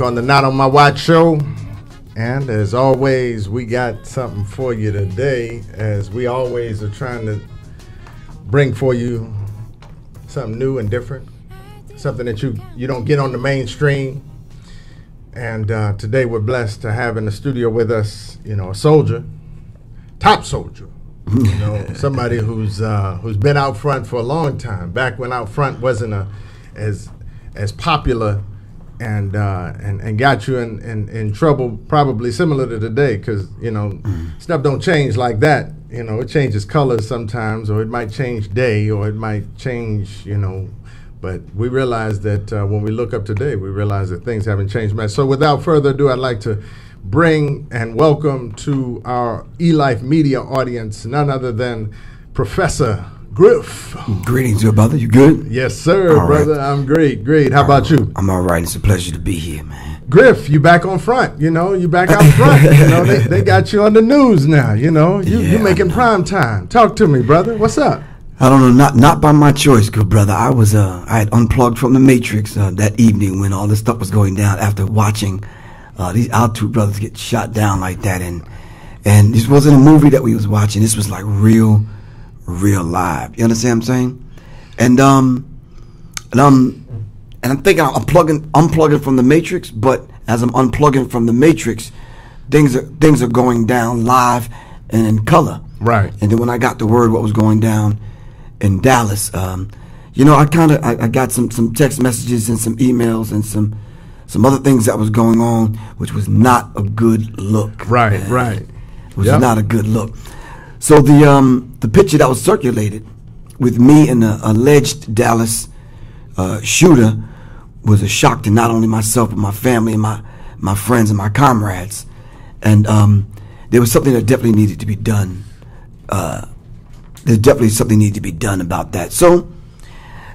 On the Not On My Watch show, and as always, we got something for you today, as we always are trying to bring for you something new and different, something that you don't get on the mainstream. And today we're blessed to have in the studio with us, a soldier, top soldier, somebody who's been out front for a long time, back when out front wasn't as popular. And got you in trouble, probably similar to today, because stuff don't change like that. It changes colors sometimes, or it might change day, or it might change. But we realize that when we look up today, we realize that things haven't changed much. So without further ado, I'd like to bring and welcome to our eLife Media audience none other than Professor Griff. Greetings, good brother. You good? Yes, sir, all brother. Right. I'm great. How about you? I'm all right. It's a pleasure to be here, man. Griff, you back on front. You back out front. They got you on the news now. You making prime time. Talk to me, brother. What's up? I don't know. Not by my choice, good brother. I had unplugged from the Matrix that evening when all this stuff was going down. After watching these our two brothers get shot down like that, and this wasn't a movie that we was watching. This was like real live. You understand what I'm saying? And I'm thinking I'm unplugging from the Matrix, but as I'm unplugging from the Matrix, things are going down live and in color. Right. And then when I got the word what was going down in Dallas, I got some text messages and some emails and some other things that was going on, which was not a good look. Right. It was not a good look. So the picture that was circulated with me and the alleged Dallas shooter was a shock to not only myself but my family and my friends and my comrades. And there was something that definitely needed to be done. There's definitely something needed to be done about that. So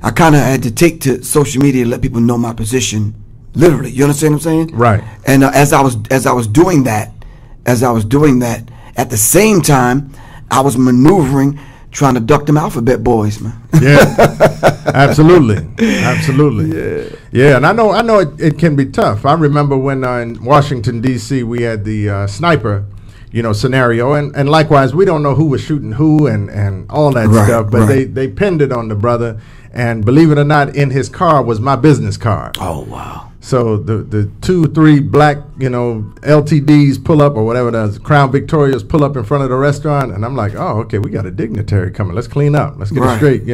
I kind of had to take to social media and let people know my position. Literally, you understand what I'm saying? Right. And as I was doing that, at the same time, I was maneuvering, trying to duck them alphabet boys, man. Yeah, absolutely. Yeah, and I know it can be tough. I remember when in Washington D.C. we had the sniper, scenario, and likewise we don't know who was shooting who and all that stuff, but they pinned it on the brother, and believe it or not, in his car was my business card. Oh wow. So the 2-3 black, LTDs pull up, or whatever it is, Crown Victorias pull up in front of the restaurant, and I'm like, oh, okay, we got a dignitary coming. Let's clean up. Let's get it straight,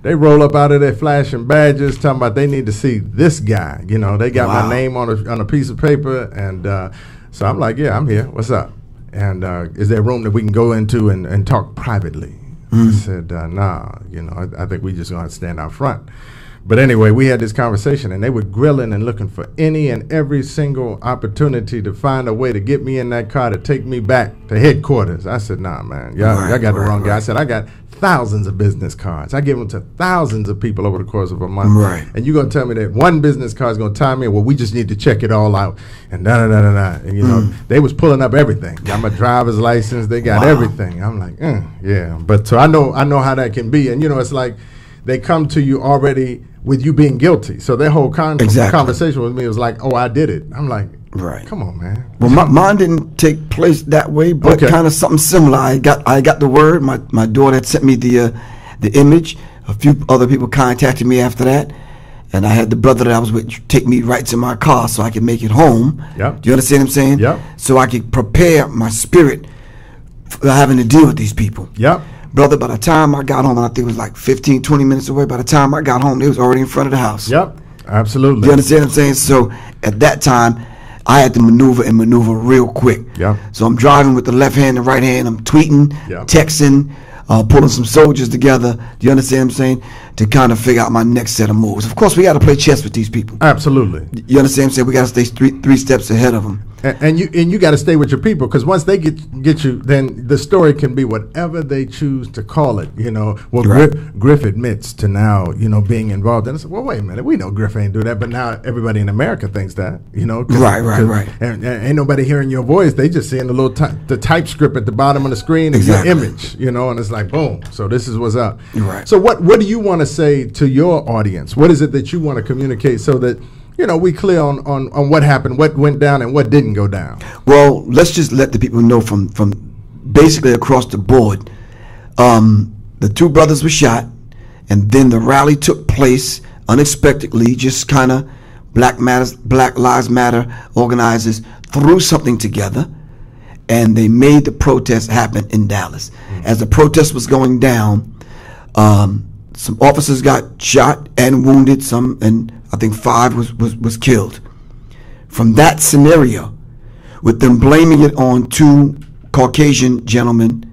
They roll up out of there flashing badges, talking about they need to see this guy. They got my name on a piece of paper, and so I'm like, yeah, I'm here. What's up? And is there room that we can go into and talk privately? I said, nah, I think we just going to stand out front. But anyway, we had this conversation, and they were grilling and looking for any and every single opportunity to find a way to get me in that car to take me back to headquarters. I said, nah, man, y'all got the wrong guy. I said, I got thousands of business cards. I give them to thousands of people over the course of a month. Right. And you're going to tell me that one business card is going to tie me in? Well, we just need to check it all out. And da-da-da-da-da. And, they was pulling up everything. Got my driver's license. They got everything. I'm like, yeah. But so I know how that can be. And, it's like they come to you already with you being guilty. So their whole conversation with me was like, oh, I did it. I'm like, come on, man. Well, mine didn't take place that way, but kind of something similar. I got the word. My daughter had sent me the image. A few other people contacted me after that, and I had the brother that I was with take me right to my car so I could make it home. Yep. Do you understand what I'm saying? Yep. So I could prepare my spirit for having to deal with these people. Yep. Brother, by the time I got home, I think it was like 15, 20 minutes away. By the time I got home, they was already in front of the house. Yep, absolutely. You understand what I'm saying? So at that time, I had to maneuver real quick. Yeah. So I'm driving with the left hand and right hand. I'm tweeting, texting, pulling some soldiers together. Do you understand what I'm saying? To kind of figure out my next set of moves. Of course, we got to play chess with these people. Absolutely. You understand what I'm saying? We got to stay three steps ahead of them. And you got to stay with your people, because once they get you, then the story can be whatever they choose to call it. Well, Griff admits to now, being involved. And I said, well, wait a minute, we know Griff ain't do that, but now everybody in America thinks that, Right. And ain't nobody hearing your voice; they just seeing the typescript at the bottom of the screen and your image, and it's like boom. So this is what's up. Right. So what do you want to say to your audience? What is it that you want to communicate so that we clear on what happened, what went down, and what didn't go down. Well, let's just let the people know from basically across the board. The two brothers were shot, and then the rally took place unexpectedly. Just kind of Black Lives Matter organizers threw something together, and they made the protest happen in Dallas. As the protest was going down, some officers got shot and wounded, and I think 5 was killed. From that scenario, with them blaming it on 2 Caucasian gentlemen,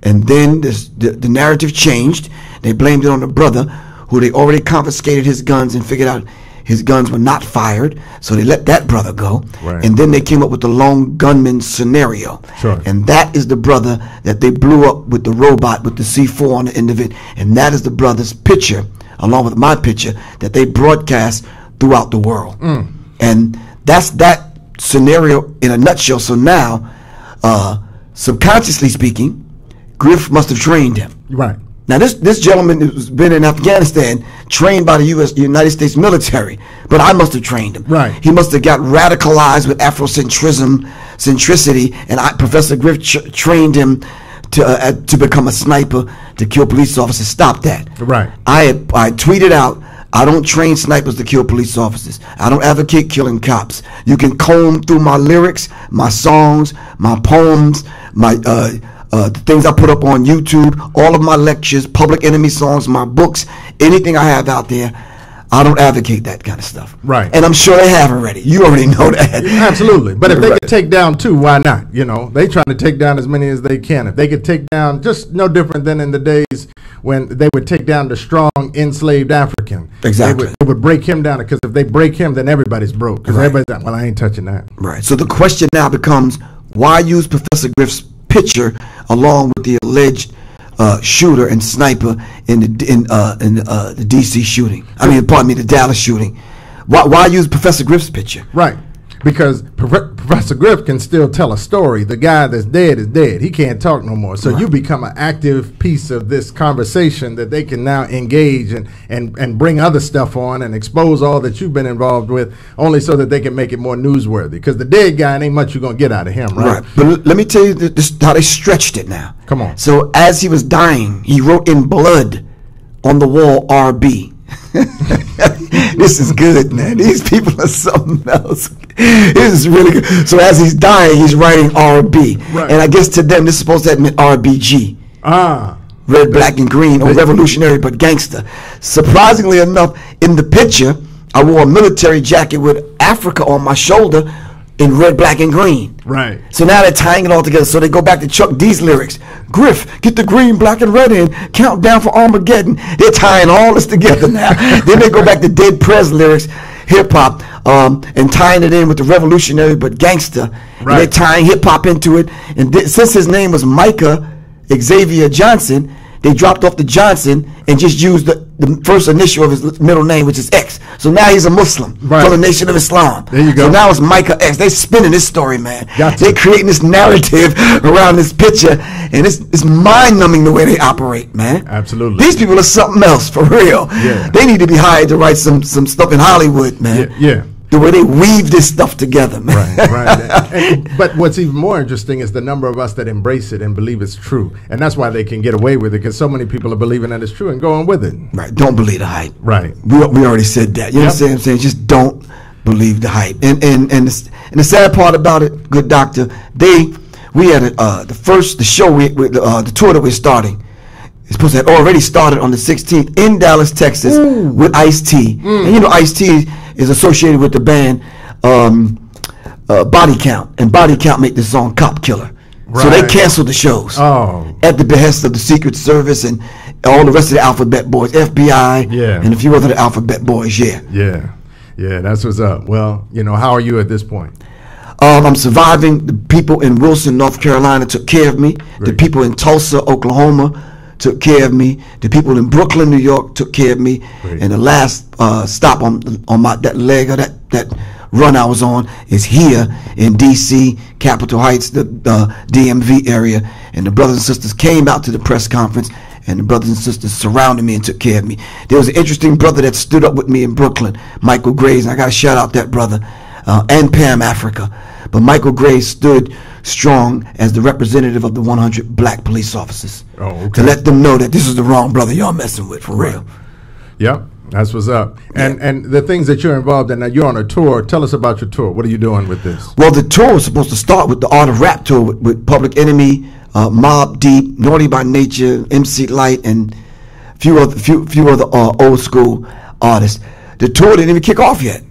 and then the narrative changed. They blamed it on the brother, who they already confiscated his guns and figured out his guns were not fired, so they let that brother go. Right. And then they came up with the lone gunman scenario. Sure. And that is the brother that they blew up with the robot with the C4 on the end of it. And that is the brother's picture, along with my picture, that they broadcast throughout the world. And that's that scenario in a nutshell. So now, subconsciously speaking, Griff must have trained him. Right. Now, this gentleman has been in Afghanistan, trained by the United States military, but I must have trained him. Right. He must have got radicalized with Afrocentricity, and Professor Griff trained him to become a sniper, to kill police officers. Stop that. Right. I tweeted out, I don't train snipers to kill police officers. I don't advocate killing cops. You can comb through my lyrics, my songs, my poems, the things I put up on YouTube, all of my lectures, Public Enemy songs, my books, anything I have out there. I don't advocate that kind of stuff. Right. And I'm sure they have already. You already know that. Absolutely. But if they Right. could take down 2, why not? They trying to take down as many as they can. If they could take down, just no different than in the days when they would take down the strong enslaved African. Exactly. They would break him down, because if they break him, then everybody's broke. Because Right. everybody's like, well, I ain't touching that. Right. So the question now becomes, why use Professor Griff's picture along with the alleged shooter and sniper in the DC shooting? The Dallas shooting. Why use Professor Griff's picture? Right. Because Professor Griff can still tell a story. The guy that's dead is dead. He can't talk no more. So you become an active piece of this conversation that they can now engage and bring other stuff on and expose all that you've been involved with, only so that they can make it more newsworthy. Because the dead guy, ain't much you're going to get out of him, right? But let me tell you how they stretched it now. Come on. So as he was dying, he wrote in blood on the wall, RB. This is good, man. These people are something else. This is really good. So as he's dying, he's writing RB. Right. And I guess to them, this is supposed to admit RBG. Red, black, and green, or revolutionary but gangster. Surprisingly enough, in the picture, I wore a military jacket with Africa on my shoulder in red, black, and green. Right. So now they're tying it all together. So they go back to Chuck D's lyrics. Griff, get the green, black, and red in. Countdown for Armageddon. They're tying all this together now. Then they go back to Dead Prez lyrics, hip hop, and tying it in with the revolutionary but gangster. Right. And they're tying hip hop into it. And since his name was Micah Xavier Johnson, they dropped off the Johnson and just used the first initial of his middle name, which is X. So now he's a Muslim from the Nation of Islam. There you go. So now it's Micah X. They spinning this story, man. Gotcha. They're creating this narrative around this picture, and it's mind-numbing the way they operate, man. Absolutely. These people are something else, for real. Yeah. They need to be hired to write some stuff in Hollywood, man. Yeah. The way they weave this stuff together, man. Right. But what's even more interesting is the number of us that embrace it and believe it's true. And that's wwhy they can get away with it, because so many people are believing that it's true and going with it. Right. Don't believe the hype. Right. We already said that. You know what I'm saying? Just don't believe the hype. And the sad part about it, good doctor, we had the tour that we're starting. It's supposed to have already started on the 16th in Dallas, Texas, with Ice-T. And Ice-T is associated with the band Body Count. And Body Count made the song Cop Killer. Right. So they canceled the shows at the behest of the Secret Service and all the rest of the Alphabet Boys, FBI, and a few other Alphabet Boys, Yeah, that's what's up. Well, how are you at this point? I'm surviving. The people in Wilson, North Carolina took care of me. Great. The people in Tulsa, Oklahoma took care of me. The people in Brooklyn, New York took care of me. Great. And the last stop on that leg of that run I was on is here in DC, Capitol Heights, the DMV area. And the brothers and sisters came out to the press conference and the brothers and sisters surrounded me and took care of me. There was an interesting brother that stood up with me in Brooklyn, Michael Graves, and I got to shout out that brother, and Pam Africa. But Michael Graves stood strong as the representative of the 100 black police officers to let them know that this is the wrong brother y'all messing with, for real. Yep, that's what's up. And the things that you're involved in, now you're on a tour. Tell us about your tour. What are you doing with this? Well, the tour was supposed to start with the Art of Rap tour with Public Enemy, Mobb Deep, Naughty by Nature, MC Lyte, and a few other old school artists. The tour didn't even kick off yet.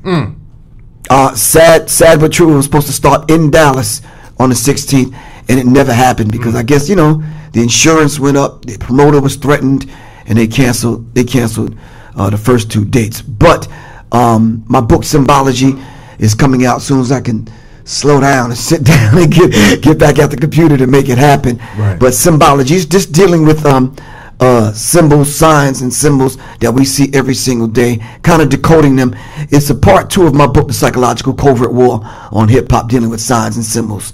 Sad but true, it was supposed to start in Dallas on the 16th, and it never happened because I guess, the insurance went up, the promoter was threatened, and they canceled the first 2 dates. But my book Symbology is coming out as soon as I can slow down and sit down and get back at the computer to make it happen. Right. But Symbology is just dealing with symbols, signs, and symbols that we see every single day, kind of decoding them. It's a part 2 of my book, The Psychological Covert War on Hip Hop, dealing with signs and symbols,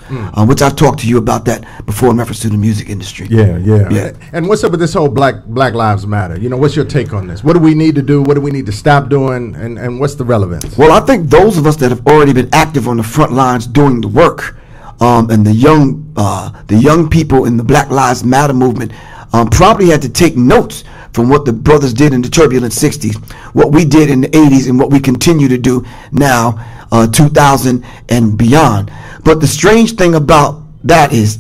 which I've talked to you about that before in reference to the music industry. Yeah. And what's up with this whole Black Lives Matter? What's your take on this? What do we need to do? What do we need to stop doing? And what's the relevance? Well, I think those of us that have already been active on the front lines doing the work, and the young people in the Black Lives Matter movement, probably had to take notes from what the brothers did in the turbulent 60s, what we did in the 80s, and what we continue to do now, 2000 and beyond. But the strange thing about that is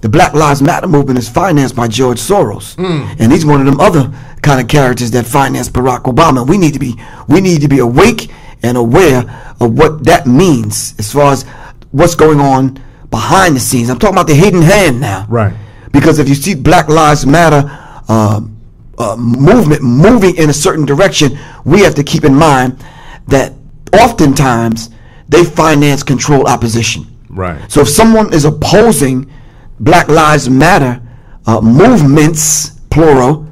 the Black Lives Matter movement is financed by George Soros, and he's one of them other kind of characters that financed Barack Obama. We need to be awake and aware of what that means as far as what's going on behind the scenes. I'm talking about the hidden hand now. Right. Because if you see Black Lives Matter movement moving in a certain direction, we have to keep in mind that oftentimes they finance controlled opposition. Right. So if someone is opposing Black Lives Matter movements, plural,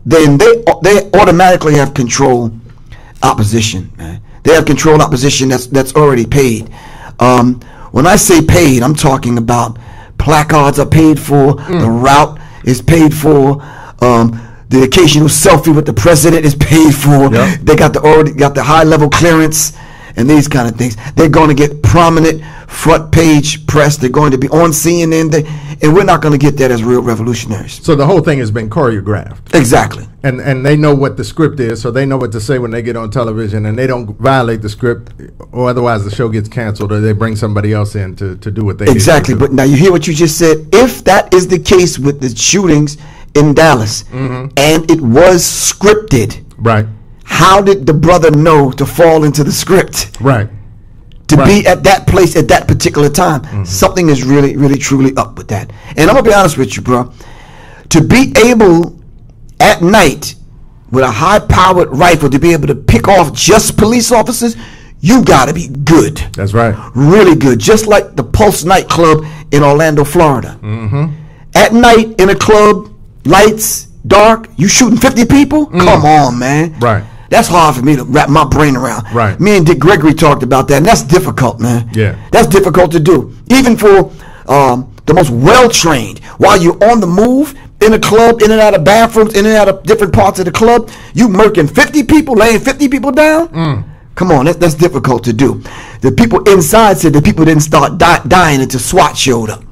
then they automatically have controlled opposition. Man. They have controlled opposition that's already paid. When I say paid, I'm talking about placards are paid for, the route is paid for, the occasional selfie with the president is paid for. Yep. They already got the high level clearance and these kind of things. They're going to get prominent front page press. They're going to be on CNN, and we're not going to get that as real revolutionaries. So the whole thing has been choreographed. Exactly. And they know what the script is, so they know what to say when they get on television, and they don't violate the script, or otherwise the show gets canceled, or they bring somebody else in to do what they exactly. But now you hear what you just said. If that is the case with the shootings in Dallas, and it was scripted, right? How did the brother know to fall into the script? Right. To be at that place at that particular time. Something is really, really, truly up with that. And I'm going to be honest with you, bro. To be able at night with a high-powered rifle to be able to pick off just police officers, you got to be good. That's right. Really good. Just like the Pulse nightclub in Orlando, Florida. At night in a club, lights, dark, you shooting 50 people? Come on, man. Right. That's hard for me to wrap my brain around. Right. Me and Dick Gregory talked about that, and that's difficult, man. Yeah. That's difficult to do. Even for the most well-trained. While you're on the move, in a club, in and out of bathrooms, in and out of different parts of the club, you murking 50 people, laying 50 people down? Come on, that's difficult to do. The people inside said the people didn't start dying until SWAT showed up.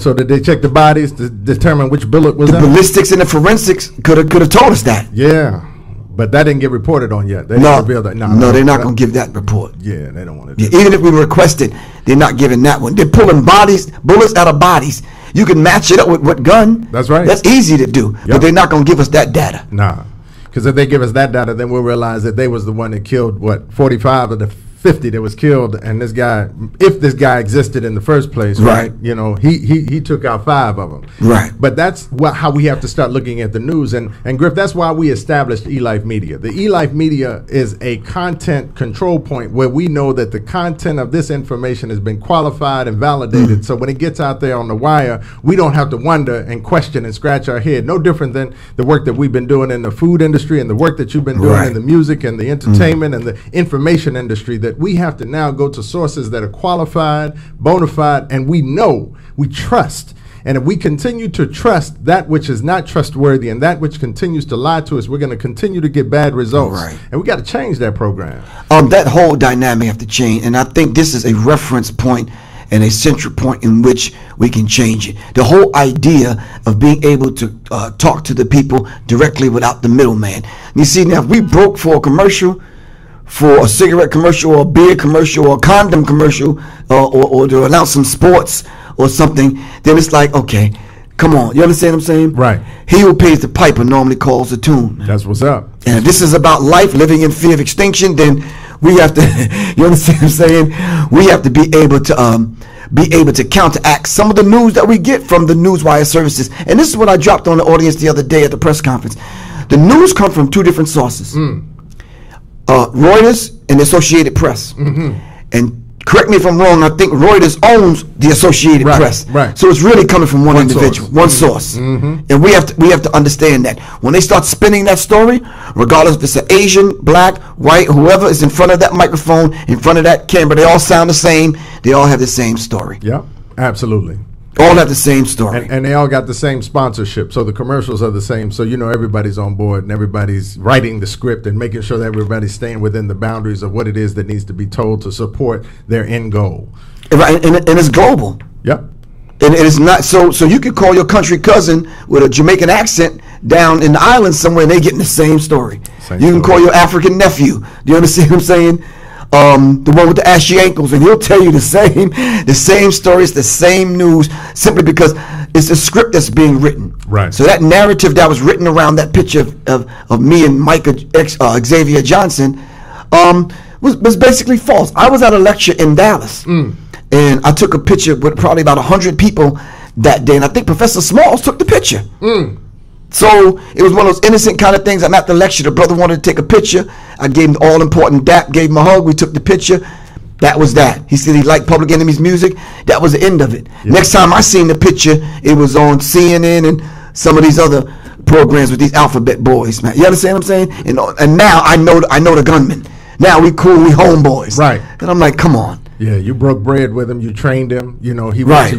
So did they check the bodies to determine which bullet was in? The ballistics and the forensics could have told us that. Yeah. But that didn't get reported on yet. They no, didn't reveal that. No, they're not going to give that report. Yeah, they don't want to do that. Even if we requested, they're not giving that one. They're pulling bullets out of bodies. You can match it up with what gun. That's right. That's easy to do. Yep. But they're not going to give us that data. Nah. Because if they give us that data, then we'll realize that they was the one that killed, 45 of the 50 that was killed, and this guy, if this guy existed in the first place, right? He took out 5 of them, right? But that's how we have to start looking at the news, and Griff, that's why we established eLife Media. The eLife Media is a content control point where we know that the content of this information has been qualified and validated, so when it gets out there on the wire, we don't have to wonder and question and scratch our head. No different than the work that we've been doing in the food industry and the work that you've been doing in the music and the entertainment and the information industry, that we have to now go to sources that are qualified, bona fide, and we know, we trust, And if we continue to trust that which is not trustworthy and that which continues to lie to us, we're going to continue to get bad results. Right. And we got to change that program. That whole dynamic have to change. And I think this is a reference point and a central point in which we can change it. The whole idea of being able to talk to the people directly without the middleman. You see, now if we broke for a commercial, for a cigarette commercial or a beer commercial or a condom commercial or to announce some sports or something, then it's like, okay, come on. You understand what I'm saying? Right. He who pays the piper normally calls the tune. That's what's up. And if this is about life, living in fear of extinction, then we have to, you understand what I'm saying? We have to be able to counteract some of the news that we get from the newswire services. And this is what I dropped on the audience the other day at the press conference. The news comes from two different sources. Reuters and the Associated Press. And correct me if I'm wrong, I think Reuters owns the Associated Press. Right. So it's really coming from one individual, source. one source. And we have to understand that. When they start spinning that story, regardless if it's an Asian, black, white, whoever is in front of that microphone, in front of that camera, they all sound the same. They all have the same story. Yeah, absolutely. All have the same story. And they all got the same sponsorship. So the commercials are the same. So, you know, everybody's on board and everybody's writing the script and making sure that everybody's staying within the boundaries of what it is that needs to be told to support their end goal. Right, and it's global. Yep. And it is not so you could call your country cousin with a Jamaican accent down in the islands somewhere and they getting the same story. You can call your African nephew. Do you understand what I'm saying? The one with the ashy ankles, and he'll tell you the same stories, the same news, simply because it's a script that's being written. Right. So that narrative that was written around that picture of me and Xavier Johnson was basically false. I was at a lecture in Dallas, and I took a picture with probably about 100 people that day, and I think Professor Smalls took the picture. So it was one of those innocent kind of things. I'm at the lecture. The brother wanted to take a picture. I gave him the all-important dap, gave him a hug. We took the picture. That was that. He said he liked Public Enemy's music. That was the end of it. Yeah. Next time I seen the picture, it was on CNN and some of these other programs with these alphabet boys, man. You understand what I'm saying? And now I know the gunman. Now we cool, we homeboys. Right. And I'm like, come on. Yeah, you broke bread with him. You trained him. You know, he went to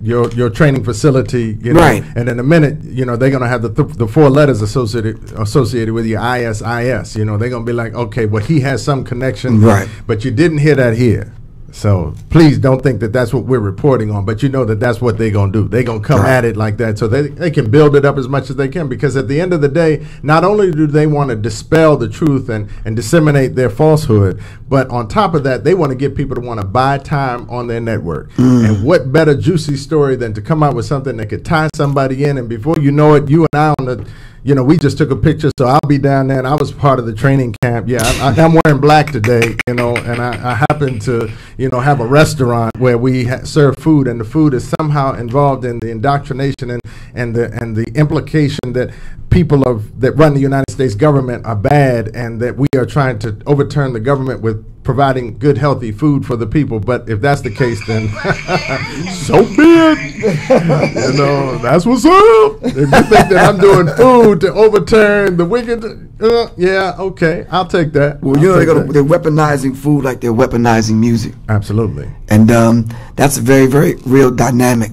your training facility. You know, right. And in a minute, you know, they're gonna have the four letters associated with your ISIS. You know, they're gonna be like, okay, well, he has some connection. Right. But you didn't hear that here. So please don't think that that's what we're reporting on, but you know that that's what they're going to do. They're going to come at it like that so they can build it up as much as they can, because at the end of the day, not only do they want to dispel the truth and disseminate their falsehood, but on top of that, they want to get people to want to buy time on their network. And what better juicy story than to come out with something that could tie somebody in, and before you know it, you and I on the... You know, we just took a picture, so I'll be down there, and I was part of the training camp. Yeah, I'm wearing black today, you know, and I happen to, you know, have a restaurant where we serve food, and the food is somehow involved in the indoctrination and the implication that people that run the United States government are bad, and that we are trying to overturn the government with providing good, healthy food for the people. But if that's the case, then so be it. You know, that's what's up. If you think that I'm doing food to overturn the wicked, yeah, okay, I'll take that. Well, you know, they're weaponizing food like they're weaponizing music. Absolutely. And that's a very, very real dynamic.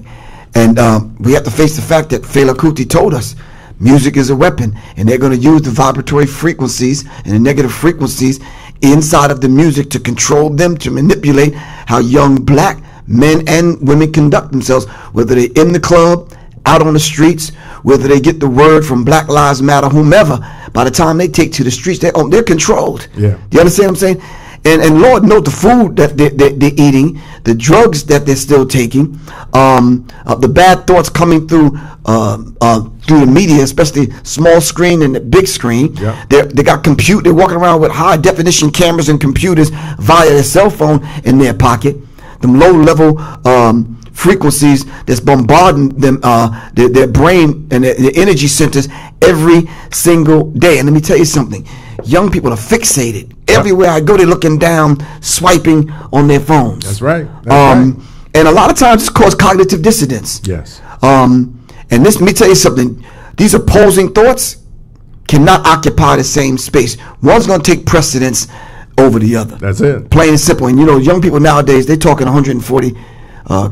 And we have to face the fact that Fela Kuti told us music is a weapon, and they're going to use the vibratory frequencies and the negative frequencies inside of the music to control them, to manipulate how young black men and women conduct themselves, whether they're in the club, out on the streets, whether they get the word from Black Lives Matter, whomever. By the time they take to the streets, they're controlled. Yeah. Do you understand what I'm saying? And Lord knows the food that they're eating, the drugs that they're still taking, the bad thoughts coming through the media, especially small screen and the big screen. Yeah. They got they're walking around with high definition cameras and computers via their cell phone in their pocket. Them low level frequencies that's bombarding them, their brain and their energy centers every single day. And let me tell you something. Young people are fixated. Everywhere I go, they're looking down, swiping on their phones. That's right. Right. And a lot of times it's caused cognitive dissonance. Yes. And let me tell you something. These opposing thoughts cannot occupy the same space. One's going to take precedence over the other. That's it. Plain and simple. And you know, young people nowadays, they're talking 140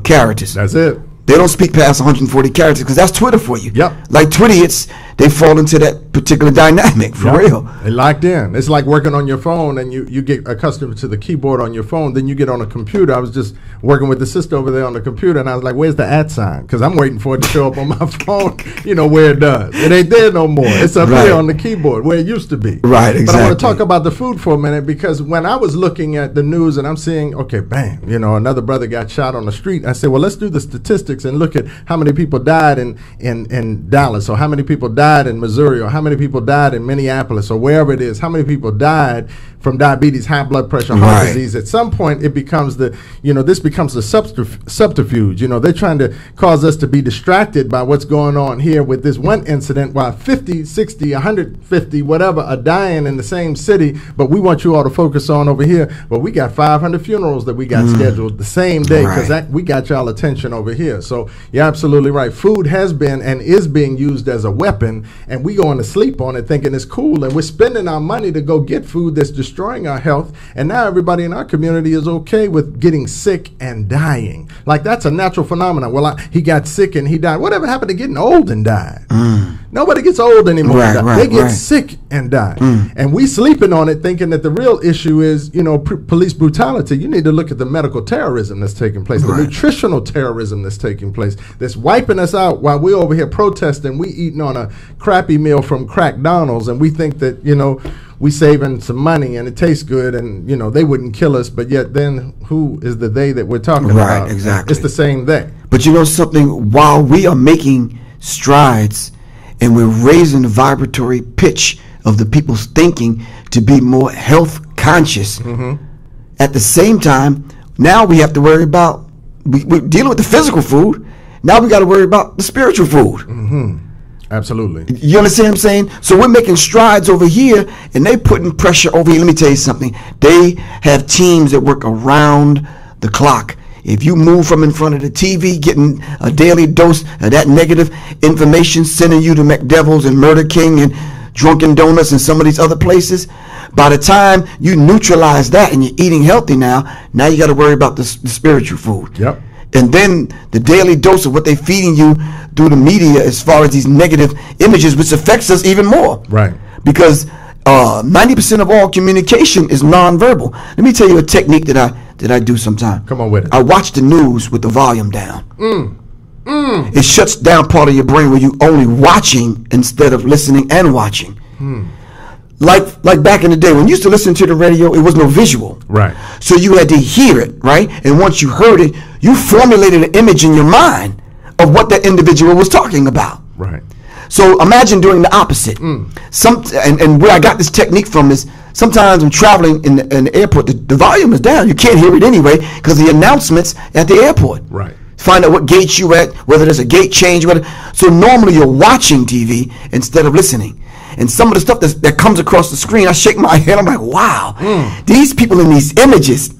characters. That's it. They don't speak past 140 characters because that's Twitter for you. Yep. Like Twitterhits, they fall into that particular dynamic for real. They locked in. It's like working on your phone, and you get accustomed to the keyboard on your phone. Then you get on a computer. I was just working with the sister over there on the computer, and I was like, "Where's the @ sign?" Because I'm waiting for it to show up on my phone. You know where it does. It ain't there no more. It's up here on the keyboard where it used to be. Right. Exactly. But I want to talk about the food for a minute, because when I was looking at the news and I'm seeing, okay, bam, another brother got shot on the street. I said, well, let's do the statistics and look at how many people died in Dallas, or how many people died in Missouri, or how many people died in Minneapolis, or wherever it is, how many people died from diabetes, high blood pressure, heart disease. At some point, it becomes this becomes a subterfuge. They're trying to cause us to be distracted by what's going on here with this one incident, while 50, 60, 150, whatever, are dying in the same city, but we want you all to focus on over here. But we got 500 funerals that we got scheduled the same day, because we got y'all attention over here. So you're absolutely right. Food has been and is being used as a weapon, and we going to sleep on it thinking it's cool, and we're spending our money to go get food that's destroying our health, and now everybody in our community is okay with getting sick and dying. Like, that's a natural phenomenon. Well, he got sick and he died. Whatever happened to getting old and died? Nobody gets old anymore. They get sick and die. And we sleeping on it thinking that the real issue is, police brutality. You need to look at the medical terrorism that's taking place, the nutritional terrorism that's taking place, that's wiping us out while we're over here protesting. We eating on a crappy meal from Crackdonald's, and we think that, we saving some money and it tastes good, and they wouldn't kill us, but yet then who is the they that we're talking about? Right, exactly. It's the same they. But you know something, while we are making strides and we're raising the vibratory pitch of the people's thinking to be more health conscious, at the same time, now we have to worry about, we're dealing with the physical food, now we got to worry about the spiritual food. Absolutely. You understand what I'm saying? So we're making strides over here, and they putting pressure over here. Let me tell you something. They have teams that work around the clock. If you move from in front of the TV, getting a daily dose of that negative information, sending you to McDevil's and Murder King and Drunken Donuts and some of these other places, by the time you neutralize that and you're eating healthy now you got to worry about the spiritual food. Yep. And then the daily dose of what they're feeding you through the media as far as these negative images, which affects us even more. Right. Because 90% of all communication is nonverbal. Let me tell you a technique that I do sometimes. Come on with it. I watch the news with the volume down. It shuts down part of your brain where you only watching instead of listening and watching. Like back in the day when you used to listen to the radio, it was no visual. Right. So you had to hear it, right? And once you heard it, you formulated an image in your mind of what that individual was talking about. Right. So imagine doing the opposite. And where I got this technique from is sometimes I'm traveling in the airport, the volume is down. You can't hear it anyway because the announcements at the airport. Right. Find out what gate you at, whether there's a gate change. So normally you're watching TV instead of listening. And some of the stuff that comes across the screen, I shake my head. I'm like, wow, these people in these images,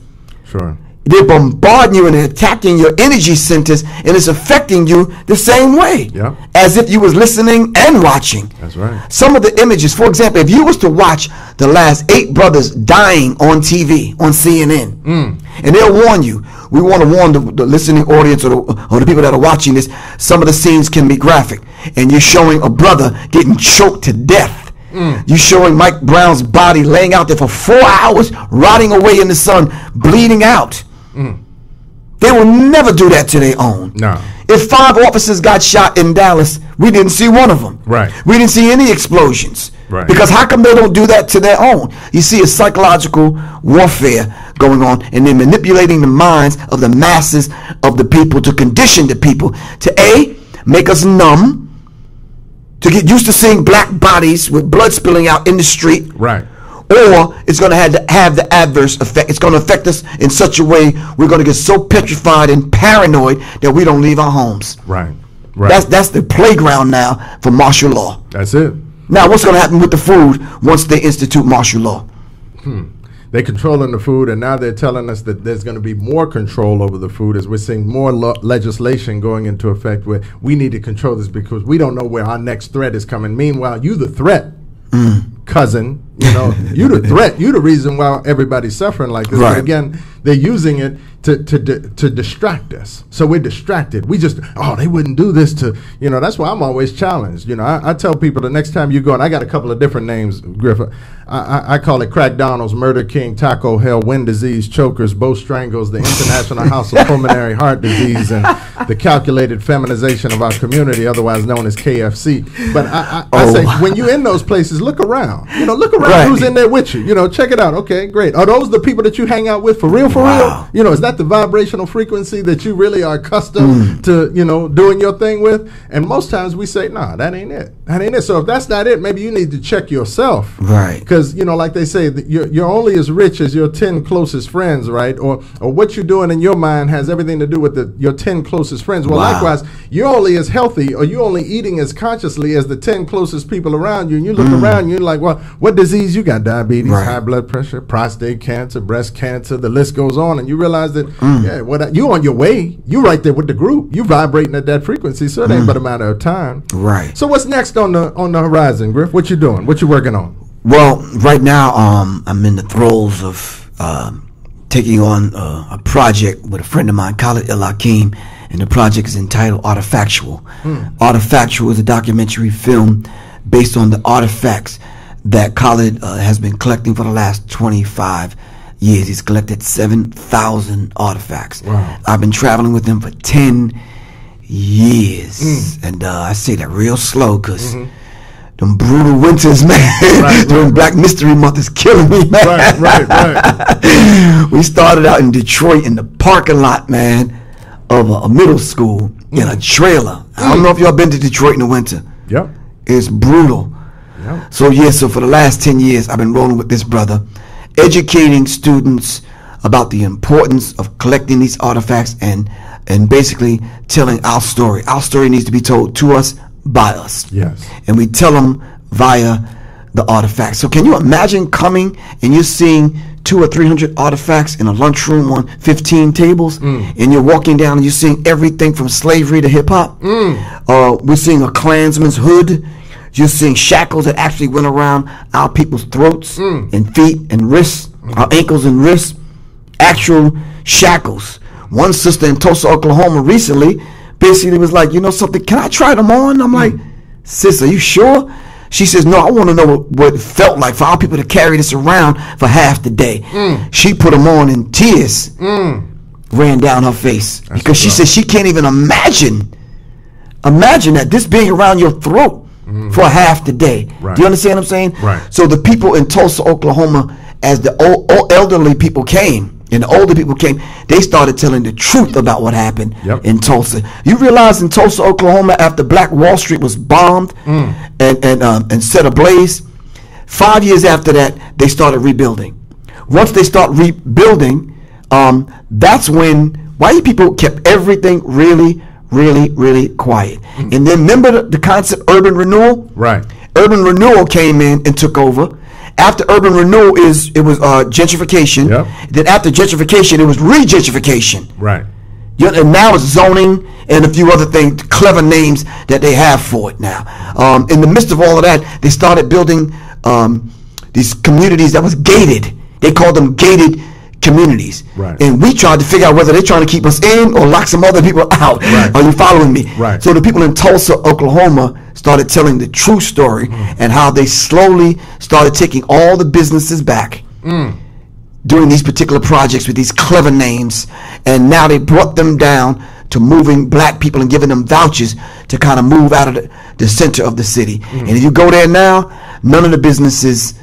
they're bombarding you and they're attacking your energy centers, and it's affecting you the same way, as if you was listening and watching. That's right. Some of the images, for example, if you was to watch the last 8 brothers dying on TV, on CNN, and they'll warn you, we want to warn the listening audience or the people that are watching this, some of the scenes can be graphic, and you're showing a brother getting choked to death. You're showing Mike Brown's body laying out there for 4 hours, rotting away in the sun, bleeding out. They will never do that to their own. No. If 5 officers got shot in Dallas, we didn't see one of them. Right. We didn't see any explosions. Right. Because how come they don't do that to their own? You see a psychological warfare going on, and they're manipulating the minds of the masses of the people to condition the people to make us numb, to get used to seeing black bodies with blood spilling out in the street. Right. Or it's going to have the adverse effect. It's going to affect us in such a way we're going to get so petrified and paranoid that we don't leave our homes. Right. Right. That's the playground now for martial law. That's it. Now, what's going to happen with the food once they institute martial law? They're controlling the food, and now they're telling us that there's going to be more control over the food as we're seeing more legislation going into effect where we need to control this because we don't know where our next threat is coming. Meanwhile, you the threat, cousin, you the threat. You the reason why everybody's suffering like this. Right. But again, They're using it to distract us. So we're distracted. We just, they wouldn't do this to, that's why I'm always challenged. I tell people the next time you go, and I got a couple of different names, Griff. I call it Crack Donald's, Murder King, Taco Hell, Wind Disease, Chokers, Bow Strangles, the International House of Pulmonary Heart Disease, and the Calculated Feminization of Our Community, otherwise known as KFC. But I say, when you're in those places, look around. Look around. Right. Who's in there with you? Check it out. Okay, great. Are those the people that you hang out with for real? Wow. Is that the vibrational frequency that you really are accustomed to, doing your thing with? And most times we say, nah, that ain't it. That ain't it. So if that's not it, maybe you need to check yourself. Right. Because, like they say, you're only as rich as your 10 closest friends, right? Or what you're doing in your mind has everything to do with your 10 closest friends. Well, likewise, you're only as healthy, or you're only eating as consciously as the 10 closest people around you. And you look around, and you're like, well, what disease you got? Diabetes, high blood pressure, prostate cancer, breast cancer, the list goes on. And you realize that, you on your way. You right there with the group. You vibrating at that frequency, so it ain't but a matter of time. Right. So what's next on the horizon, Griff? What you doing? What you working on? Well, right now, I'm in the throes of taking on a project with a friend of mine, Khalid El Hakim, and the project is entitled Artifactual. Artifactual is a documentary film based on the artifacts that Khalid has been collecting for the last 25 years. He's collected 7,000 artifacts. Wow. I've been traveling with him for 10 years. And I say that real slow because them brutal winters, man, during Black Mystery Month is killing me, man. Right. We started out in Detroit in the parking lot, man, of a middle school in a trailer. I don't know if y'all been to Detroit in the winter. Yep. It's brutal. Yep. So for the last 10 years, I've been rolling with this brother, educating students about the importance of collecting these artifacts and basically telling our story. Our story needs to be told to us, by us. Yes. And we tell them via the artifacts. So can you imagine coming and you're seeing 200 or 300 artifacts in a lunchroom on 15 tables, and you're walking down and you're seeing everything from slavery to hip-hop? We're seeing a Klansman's hood. You're seeing shackles that actually went around our people's throats and feet and wrists, our ankles and wrists. Actual shackles. One sister in Tulsa, Oklahoma recently basically was like, something, can I try them on? I'm like, sis, are you sure? She says, no, I want to know what it felt like for our people to carry this around for half the day. She put them on and tears ran down her face. That's because she says she can't even imagine that this being around your throat for half the day. Right. Do you understand what I'm saying? Right. So the people in Tulsa, Oklahoma, as the elderly people came, and the older people came, they started telling the truth about what happened in Tulsa. You realize in Tulsa, Oklahoma, after Black Wall Street was bombed and set ablaze, 5 years after that, they started rebuilding. Once they start rebuilding, that's when white people kept everything really, really, really quiet. And then remember the concept urban renewal? Right. Urban renewal came in and took over. After urban renewal, it was gentrification. Yep. Then after gentrification, it was regentrification. Right. And now it's zoning and a few other things, clever names that they have for it now. In the midst of all of that, they started building these communities that was gated. They called them gated communities. Right. And we tried to figure out whether they're trying to keep us in or lock some other people out. Right. Are you following me? Right. So the people in Tulsa, Oklahoma started telling the true story and how they slowly started taking all the businesses back doing these particular projects with these clever names, and now they brought them down to moving black people and giving them vouchers to kind of move out of the center of the city. And if you go there now, none of the businesses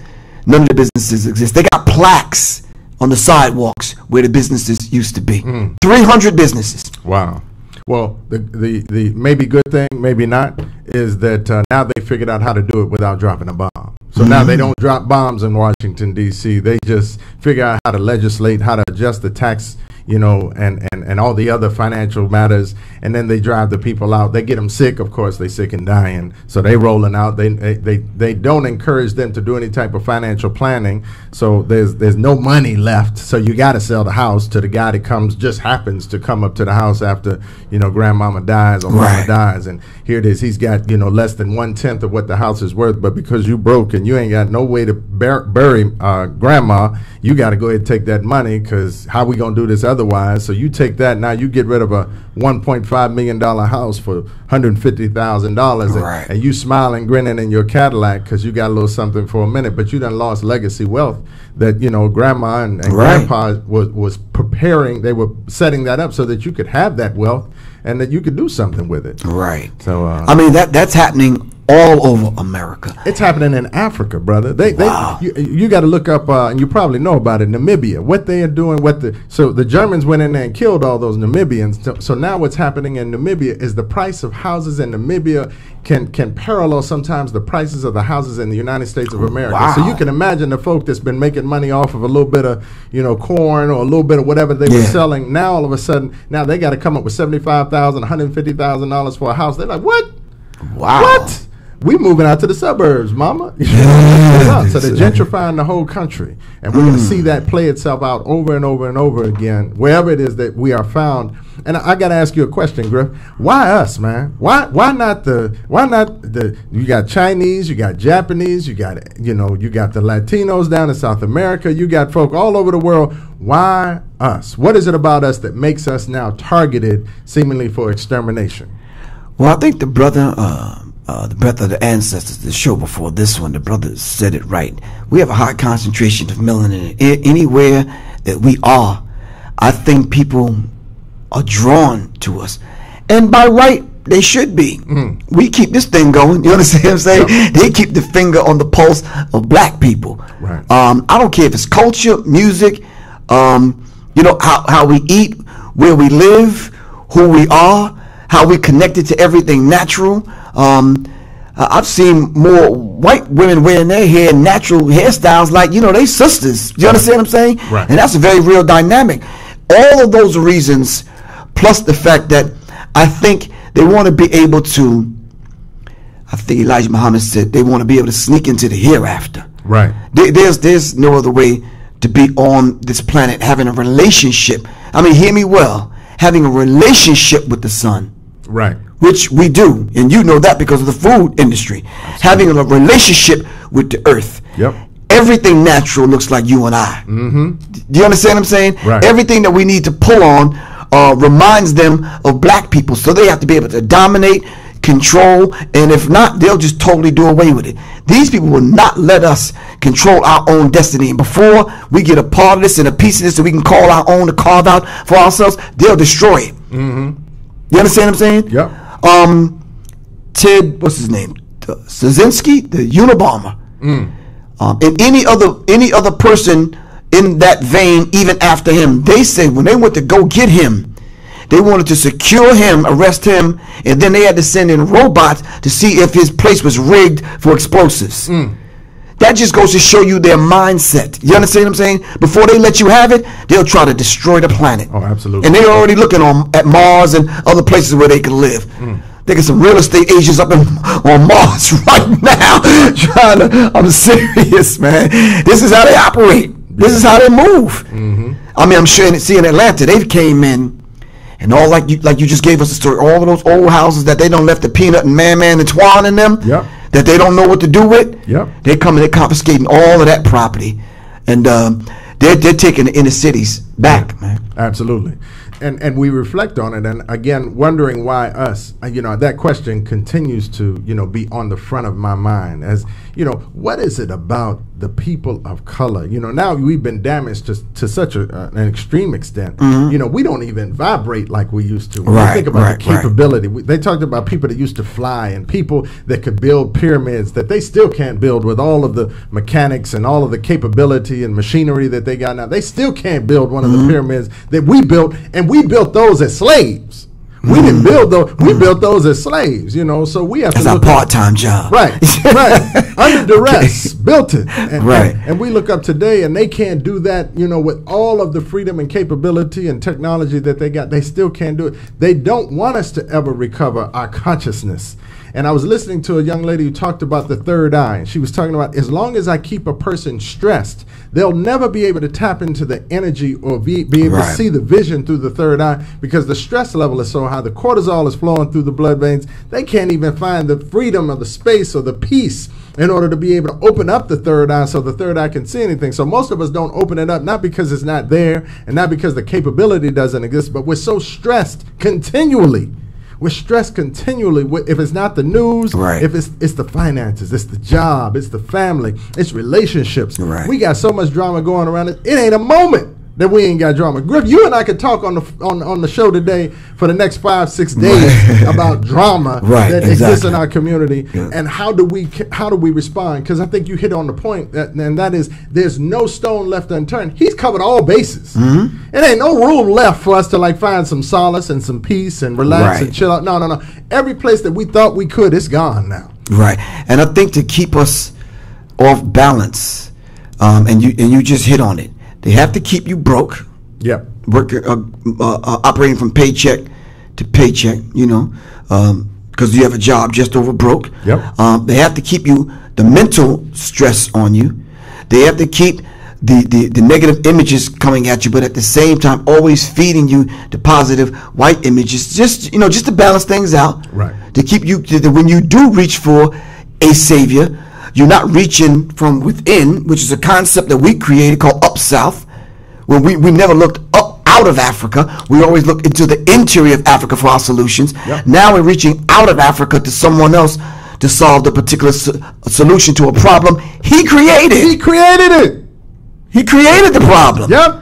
exist. They got plaques on the sidewalks where the businesses used to be. 300 businesses. Wow. Well, the maybe good thing, maybe not, is that now they figured out how to do it without dropping a bomb. So now they don't drop bombs in Washington, D.C. They just figure out how to legislate, how to adjust the tax and all the other financial matters, and then they drive the people out. They get them sick, of course. They sick and dying, so they rolling out. They don't encourage them to do any type of financial planning. So there's no money left. So you got to sell the house to the guy that just happens to come up to the house after grandmama dies or mama dies, and here it is. He's got less than 1/10 of what the house is worth, but because you broke and you ain't got no way to bury grandma, you got to go ahead and take that money, because how we gonna do this otherwise? So you take that, now you get rid of a $1.5 million house for $150,000, and you smiling, grinning in your Cadillac because you got a little something for a minute, but you done lost legacy wealth that grandma and grandpa was preparing. They were setting that up so that you could have that wealth and that you could do something with it. Right. So I mean that's happening all over America. It's happening in Africa, brother. You got to look up, and you probably know about it, Namibia. What they are doing, so the Germans went in there and killed all those Namibians. So now what's happening in Namibia is the price of houses in Namibia can parallel sometimes the prices of the houses in the United States of America. Wow. So you can imagine the folk that's been making money off of a little bit of corn or a little bit of whatever they were selling. Now all of a sudden, now they got to come up with $75,000, $150,000 for a house. They're like, what? Wow. What? We moving out to the suburbs, mama. So they're gentrifying the whole country. And we're going to see that play itself out over and over and over again, wherever it is that we are found. And I got to ask you a question, Griff. Why us, man? Why not you got Chinese, you got Japanese, you got the Latinos down in South America, you got folk all over the world. Why us? What is it about us that makes us now targeted seemingly for extermination? Well, I think the brother of the ancestors, the show before this one, the brother said it right. We have a high concentration of melanin anywhere that we are. I think people are drawn to us, and by right they should be. We keep this thing going. You understand what I'm saying? Yep. They keep the finger on the pulse of black people. Right. I don't care if it's culture, music, how we eat, where we live, who we are, how we connected to everything natural. I've seen more white women wearing their hair natural hairstyles like they sisters. You understand what I'm saying? Right. And that's a very real dynamic. All of those reasons, plus the fact that I think they want to be able to. I think Elijah Muhammad said they want to be able to sneak into the hereafter. Right. There's no other way to be on this planet having a relationship. I mean, hear me well. Having a relationship with the sun. Right. Which we do, and you know that because of the food industry. Absolutely. Having a relationship with the earth. Yep. Everything natural looks like you and I. Mm-hmm. Do you understand what I'm saying? Right. Everything that we need to pull on reminds them of black people, so they have to be able to dominate, control, and if not, they'll just totally do away with it. These people will not let us control our own destiny, and before we get a part of this and a piece of this that we can call our own to carve out for ourselves, they'll destroy it. Mm-hmm. You understand what I'm saying? Yep. Ted, what's his name? Szynski, the Unabomber. And any other person in that vein, even after him, they say when they went to go get him, they wanted to secure him, arrest him, and then they had to send in robots to see if his place was rigged for explosives. That just goes to show you their mindset. You understand what I'm saying? Before they let you have it, they'll try to destroy the planet. Oh, absolutely. And they're already looking at Mars and other places where they can live. They got some real estate agents up on Mars right now I'm serious, man. This is how they operate. This is how they move. I mean, I'm sure in Atlanta, they came in and all like you just gave us a story, all of those old houses that they done left the Peanut and Man and Twan in them. Yep. That they don't know what to do with. Yep. They come and they're confiscating all of that property, and they're taking the inner cities back, man. Absolutely. And we reflect on it, and again, wondering why us. That question continues to be on the front of my mind. As what is it about the people of color? Now we've been damaged to such an extreme extent. We don't even vibrate like we used to. When you think about the capability, they talked about people that used to fly and people that could build pyramids that they still can't build with all of the mechanics and all of the capability and machinery that they got now. They still can't build one of the pyramids that we built, and we built those as slaves. We didn't build those. We built those as slaves, so we have That's to our look part-time job. Right. Under duress, built it. Right. And we look up today, and they can't do that, with all of the freedom and capability and technology that they got. They still can't do it. They don't want us to ever recover our consciousness. And I was listening to a young lady who talked about the third eye. And she was talking about, as long as I keep a person stressed, they'll never be able to tap into the energy or be able to see the vision through the third eye, because the stress level is so high. The cortisol is flowing through the blood veins. They can't even find the freedom or the space or the peace in order to be able to open up the third eye so the third eye can see anything. So most of us don't open it up, not because it's not there and not because the capability doesn't exist, but we're so stressed continually. We're stressed continually. If it's not the news, if it's the finances, it's the job, it's the family, it's relationships. We got so much drama going around it. It ain't a moment that we ain't got drama. Griff, you and I could talk on the show today for the next 5-6 days about drama that exists in our community and how do we respond? Because I think you hit on the point, and that is, there's no stone left unturned. He's covered all bases. It ain't no room left for us to find some solace and some peace and relax and chill out. No. Every place that we thought we could, it's gone now. Right. And I think to keep us off balance, and you just hit on it. They have to keep you broke. Yep. Operating from paycheck to paycheck, because you have a job just over broke. Yep. They have to keep the mental stress on you. They have to keep the negative images coming at you, but at the same time always feeding you the positive white images, just to balance things out. Right. To keep you when you do reach for a savior, you're not reaching from within, which is a concept that we created called Up South. When we never looked up out of Africa, we always looked into the interior of Africa for our solutions. Yep. Now we're reaching out of Africa to someone else to solve the particular solution to a problem he created. He created it. He created the problem. Yep.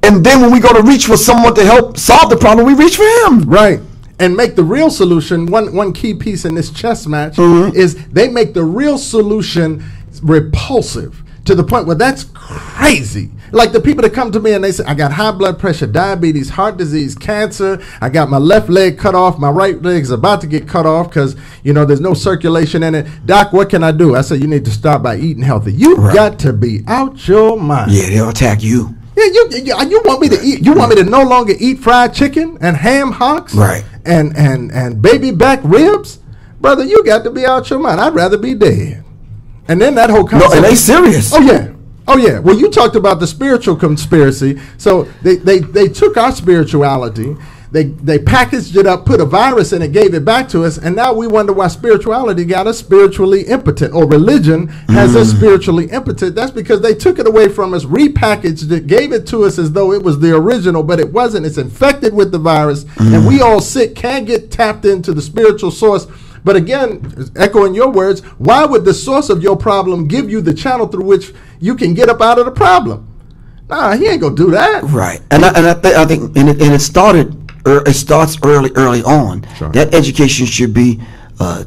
And then when we go to reach for someone to help solve the problem, we reach for him. Right. And make the real solution, one key piece in this chess match is they make the real solution repulsive to the point where that's crazy. Like the people that come to me and they say, I got high blood pressure, diabetes, heart disease, cancer. I got my left leg cut off. My right leg's about to get cut off because, there's no circulation in it. Doc, what can I do? I said, you need to start by eating healthy. You got to be out your mind. Yeah, they'll attack you. Yeah, you want me to eat? You want me to no longer eat fried chicken and ham hocks? Right. And baby back ribs? Brother, you got to be out your mind. I'd rather be dead. And then that whole concept. No, and they serious. Oh yeah. Well, you talked about the spiritual conspiracy. So they took our spirituality, they packaged it up, put a virus in it, gave it back to us, and now we wonder why spirituality got us spiritually impotent, or religion has us spiritually impotent. That's because they took it away from us, repackaged it, gave it to us as though it was the original, but it wasn't. It's infected with the virus, and we all sick, can't get tapped into the spiritual source. But again, echoing your words, why would the source of your problem give you the channel through which you can get up out of the problem? Nah, he ain't gonna do that. Right. And I think it starts early on. Sure. That education should be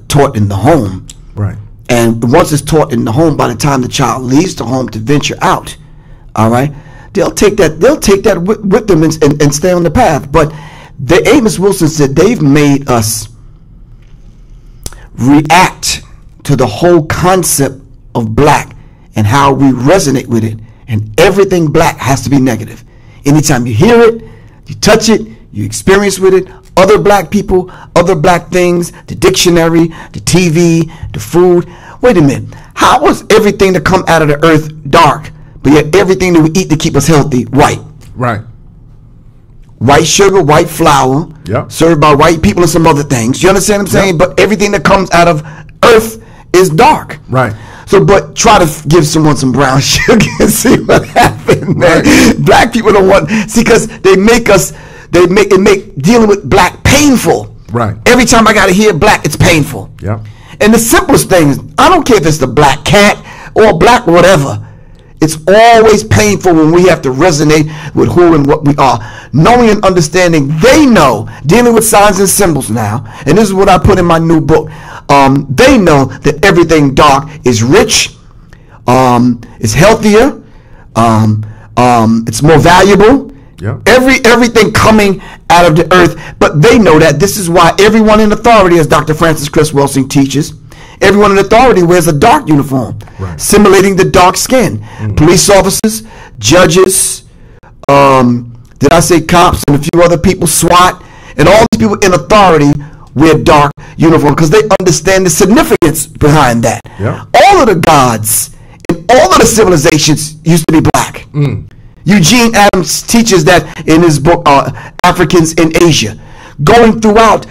taught in the home. Right. And once it's taught in the home, by the time the child leaves the home to venture out, all right, they'll take that with them and stay on the path. But Amos Wilson said they've made us react to the whole concept of black and how we resonate with it, and everything black has to be negative. Anytime you hear it, you touch it, you experience with it, other black people, other black things, the dictionary, the TV, the food. Wait a minute, how was everything that come out of the earth dark, but yet everything that we eat to keep us healthy white? Right. White sugar, white flour, served by white people and some other things. You understand what I'm saying? But everything that comes out of earth is dark. Right. So, but try to give someone some brown sugar and see what happens, man. Right. Black people don't want, because they make dealing with black painful. Right. Every time I got to hear black, it's painful. Yeah. And the simplest things, I don't care if it's the black cat or black whatever. It's always painful when we have to resonate with who and what we are. Knowing and understanding, they know, dealing with signs and symbols now, and this is what I put in my new book. They know that everything dark is rich, it's healthier, it's more valuable, Yep. Everything coming out of the earth. But they know that. This is why everyone in authority, as Dr. Francis Chris Welsing teaches, everyone in authority wears a dark uniform, right, simulating the dark skin. Mm-hmm. Police officers, judges, did I say cops, and a few other people, SWAT, and all these people in authority wear dark uniform because they understand the significance behind that. Yeah. All of the gods in all of the civilizations used to be black. Mm. Eugene Adams teaches that in his book, Africans in Asia. Going throughout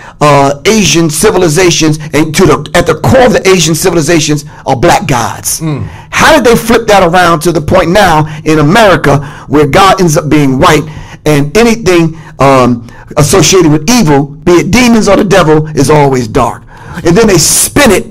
Asian civilizations, and at the core of the Asian civilizations are black gods. Mm. How did they flip that around to the point now in America where God ends up being white, and anything associated with evil, be it demons or the devil, is always dark? And then they spin it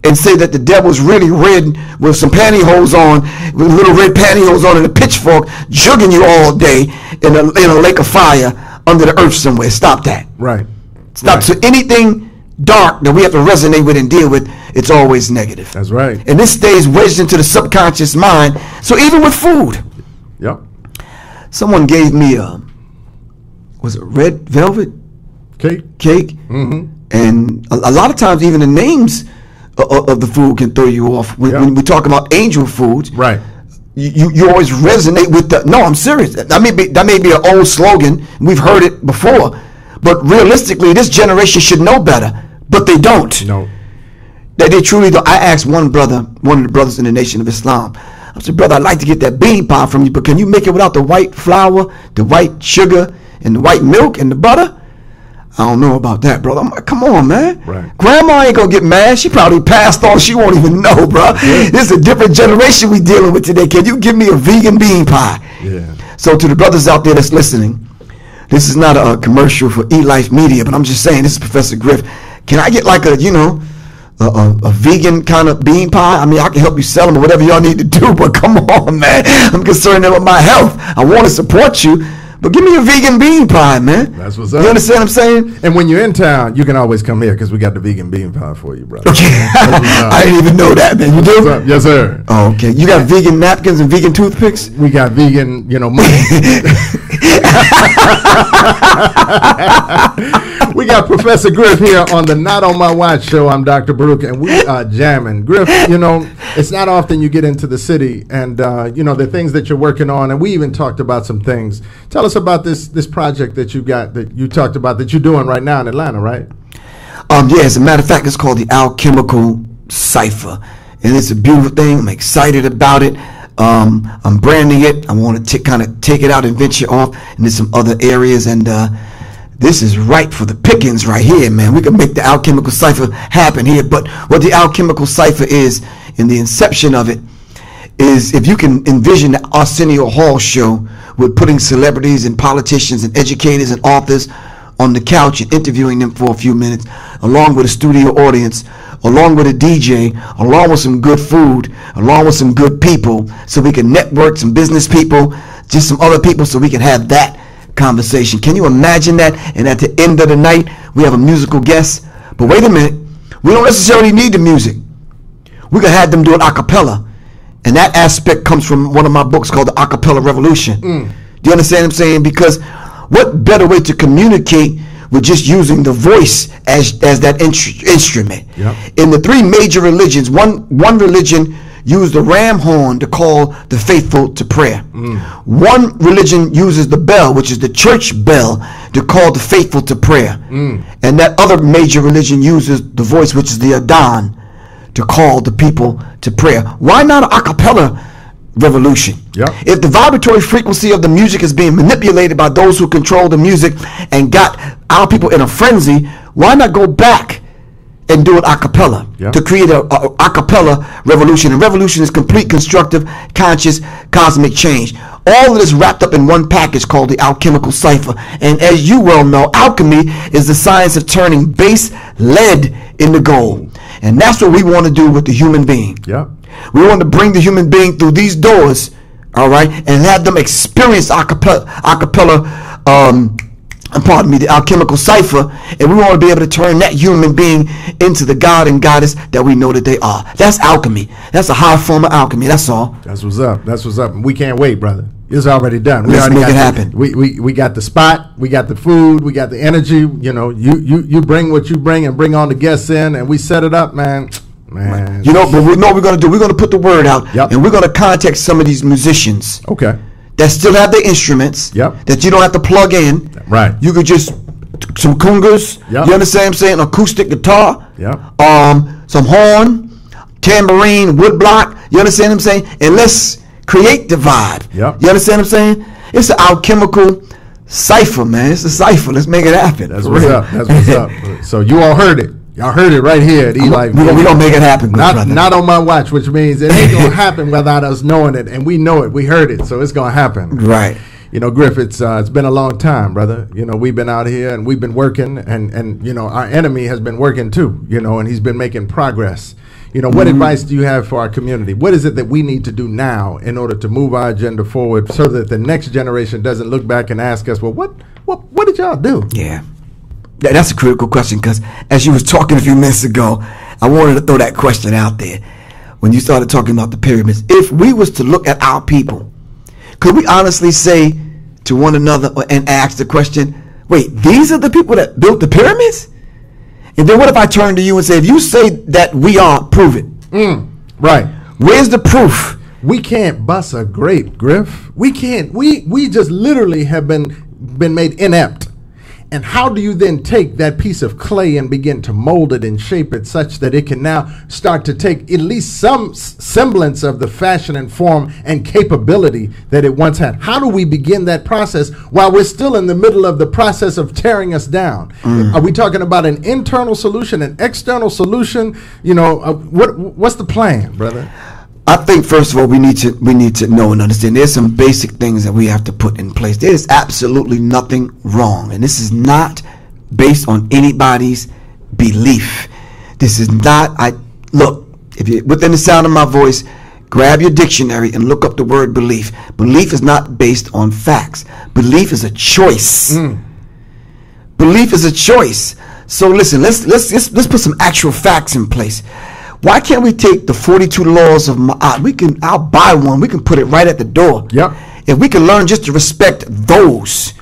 and say that the devil's really red with some pantyhose on, with little red pantyhose on and a pitchfork, jugging you all day in a lake of fire under the earth somewhere. Stop that. Right. Stop. Right. So anything dark that we have to resonate with and deal with, it's always negative. That's right. And this stays wedged into the subconscious mind. So even with food. Yep. Someone gave me was it red velvet cake? Mm-hmm. And a lot of times even the names of the food can throw you off. When we talk about angel foods, right? You always resonate with the. No, I'm serious. That may be an old slogan. We've heard it before, but realistically, this generation should know better, but they don't. No, they truly don't. I asked one of the brothers in the Nation of Islam. I said, brother, I'd like to get that bean pie from you, but can you make it without the white flour, the white sugar, and the white milk and the butter? I don't know about that, brother. I'm like, come on, man. Right. Grandma ain't gonna get mad. She probably passed on. She won't even know, bro. Yeah. This is a different generation we dealing with today. Can you give me a vegan bean pie? Yeah. So to the brothers out there that's listening, this is not a commercial for eLife Media, but I'm just saying, this is Professor Griff. Can I get like a vegan kind of bean pie? I mean, I can help you sell them or whatever y'all need to do, but come on, man. I'm concerned about my health. I want to support you. But give me a vegan bean pie, man. That's what's up. You understand what I'm saying? And when you're in town, you can always come here because we got the vegan bean pie for you, brother. Okay. I didn't even know that, man. You do? Yes, sir. Oh, okay. You got vegan napkins and vegan toothpicks? We got vegan, money. We got Professor Griff here on the Not On My Watch show. I'm Dr. Baruch, and we are jamming. Griff, it's not often you get into the city, and, the things that you're working on, and we even talked about some things. Tell us about this project that you got, that you talked about, that you're doing right now in Atlanta, right? Yeah, as a matter of fact, it's called the Alchemical Cipher, and it's a beautiful thing. I'm excited about it. I'm branding it. I want to kind of take it out and venture off into some other areas, and this is right for the pickings right here, man. We can make the Alchemical Cipher happen here. But what the Alchemical Cipher is, in the inception of it, is if you can envision the Arsenio Hall show with putting celebrities and politicians and educators and authors on the couch and interviewing them for a few minutes, along with a studio audience, along with a DJ, along with some good food, along with some good people, so we can network some business people, just some other people, so we can have that conversation. Can you imagine that? And at the end of the night, we have a musical guest. But wait a minute, we don't necessarily need the music. We can have them do it a cappella. And that aspect comes from one of my books called The Acapella Revolution. Do you understand what I'm saying? Because what better way to communicate with just using the voice as that instrument? Yep. In the three major religions, one religion used the ram horn to call the faithful to prayer. One religion uses the bell, which is the church bell, to call the faithful to prayer. And that other major religion uses the voice, which is the adhan, to call the people to prayer. Why not an a cappella revolution? Yep. If the vibratory frequency of the music is being manipulated by those who control the music and got our people in a frenzy, why not go back and do it a cappella? Yep. To create a cappella revolution? And revolution is complete, constructive, conscious, cosmic change. All of this wrapped up in one package called the Alchemical Cipher. And as you well know, alchemy is the science of turning base lead into gold. And that's what we want to do with the human being. Yep. We want to bring the human being through these doors, all right, and have them experience the alchemical cipher, and we want to be able to turn that human being into the god and goddess that we know that they are. That's alchemy. That's a high form of alchemy. That's all. That's what's up. That's what's up. We can't wait, brother. It's already done. Let's make it happen. We got the spot, we got the food, we got the energy. You know, you bring what you bring and bring on the guests in, and we set it up, man. Man. You know, but we know what we're going to do. We're going to put the word out, Yep. and we're going to contact some of these musicians Okay. that still have their instruments, Yep. that you don't have to plug in. Right. You could just, some congas, Yep. you understand what I'm saying? Acoustic guitar, Yep. some horn, tambourine, woodblock, you understand what I'm saying? And let's create the vibe. Yep. You understand what I'm saying? It's an alchemical cipher, man. It's a cipher. Let's make it happen. That's what's up. That's what's up. So you all heard it. Y'all heard it right here at Eli. We're going to make it happen. Not on my watch, which means it ain't going to happen without us knowing it. And we know it. We heard it. So it's going to happen. Right. You know, Griff, it's been a long time, brother. You know, we've been out here and we've been working. And you know, our enemy has been working too, you know, and he's been making progress. You know, what advice do you have for our community? What is it that we need to do now in order to move our agenda forward so that the next generation doesn't look back and ask us, well, what did y'all do? Yeah. That's a critical question, because as you was talking a few minutes ago, I wanted to throw that question out there when you started talking about the pyramids. If we was to look at our people, could we honestly say to one another and ask the question, wait, these are the people that built the pyramids? And then what if I turn to you and say, if you say that we are, prove it. Right. Where's the proof? We can't bust a grape, Griff. We can't. We just literally have been made inept. And how do you then take that piece of clay and begin to mold it and shape it such that it can now start to take at least some semblance of the fashion and form and capability that it once had? How do we begin that process while we're still in the middle of the process of tearing us down? Are we talking about an internal solution, an external solution? You know, what's the plan, brother? I think first of all we need to know and understand there's some basic things that we have to put in place. There is absolutely nothing wrong, and this is not based on anybody's belief. This is not. Look, if you're within the sound of my voice, grab your dictionary and look up the word belief. Belief is not based on facts. Belief is a choice. Belief is a choice. So listen, let's put some actual facts in place. Why can't we take the 42 laws of Ma'at? I'll buy one. We can put it right at the door. Yep. If we can learn just to respect those,